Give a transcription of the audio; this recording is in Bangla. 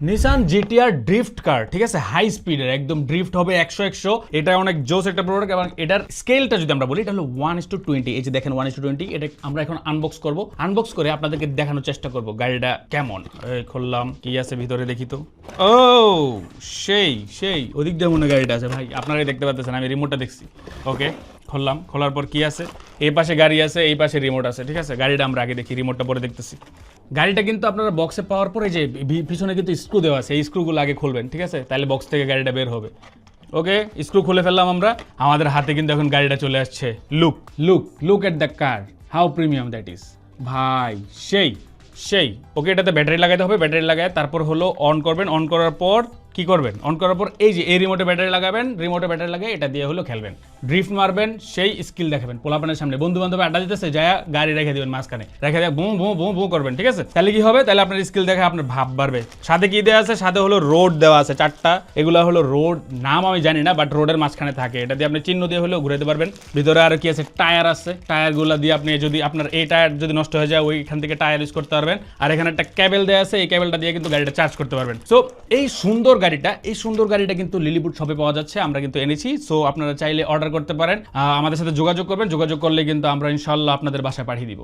নিসান জিটিআর ড্রিফট কার, ঠিক আছে, হাই স্পিডের একদম ড্রিফট হবে 100 এটা অনেক জোস একটা প্রোডাক্ট। এবং এটার স্কেলটা যদি আমরা বলি এটা হলো 1:20। এই যে দেখেন 1:20, এটা আমরা এখন আনবক্স করব। আনবক্স করে আপনাদেরকে দেখানোর চেষ্টা করব গাড়িটা কেমন। খুললাম, কি আছে ভিতরে দেখি তো। ও সেই সেই ওদিক দিয়ে মনে গাড়িটা আছে ভাই, আপনারাই দেখতে পাচ্ছেন, আমি রিমোটটা দেখছি। ওকে খুললাম, খোলার পর কি আছে, এই পাশে গাড়ি আছে, এই পাশে রিমোট আছে, ঠিক আছে। গাড়িটা আমরা আগে দেখি, রিমোটটা পরে দেখতেছি। গাড়িটা কিন্তু আপনারা বক্সে পাওয়ার পরে যে পিছনে কিন্তু স্ক্রু দেওয়া আছে, এই স্ক্রুগুলো আগে খুলবেন, ঠিক আছে, তাহলে বক্স থেকে গাড়িটা বের হবে। ওকে স্ক্রু খুলে ফেললাম আমরা, আমাদের হাতে কিন্তু এখন গাড়িটা চলে আসছে। Look look look at the car, how premium that is ভাই, সেই সেই। ওকে এটাতে ব্যাটারি লাগাতে হবে, ব্যাটারি লাগায় তারপর হলো অন করবেন, অন করার পর কি করবেন, অন করার পর এই যে এই রিমোটে ব্যাটারি লাগাবেন, রিমোটে ব্যাটারি লাগিয়ে এটা দিয়ে হলো খেলবেন, ড্রিফট মারবেন, সেই স্কিল দেখাবেন পোলাপানের সামনে। বন্ধু বান্ধব আড্ডা দিতেছে, যায় গাড়ি রেখে দিবেন মাঝখানে, রেখে দিয়ে বু বু বু বু করবেন, ঠিক আছে। তাহলে কি হবে, তাহলে আপনার স্কিল দেখে আপনার ভাব বাড়বে। সাথে কি দেওয়া আছে, সাথে হলো রোড দেওয়া আছে 4টা, এগুলো হলো রোড, নাম আমি জানি না, বাট রোডের মাঝখানে থাকে, এটা দিয়ে আপনি চিহ্ন দিয়ে হলেও ঘুরাতে পারবেন। ভিতরে আর কি আছে, টায়ার আছে, টায়ারগুলো দিয়ে আপনি যদি আপনার এই টায়ার যদি নষ্ট হয়ে যায় ওইখান থেকে টায়ার ইউজ করতে পারবেন। আর এখানে একটা কেবল দেওয়া আছে, এই কেবলটা দিয়ে কিন্তু গাড়িটা চার্জ করতে পারবেন। সো এই সুন্দর গাড়িটা কিন্তু লিলিপুট শপে পাওয়া যাচ্ছে, আমরা কিন্তু এনেছি। সো আপনারা চাইলে অর্ডার করতে পারেন, আমাদের সাথে যোগাযোগ করবেন, যোগাযোগ করলে কিন্তু আমরা ইনশাল্লাহ আপনাদের বাসায় পাঠিয়ে দিব।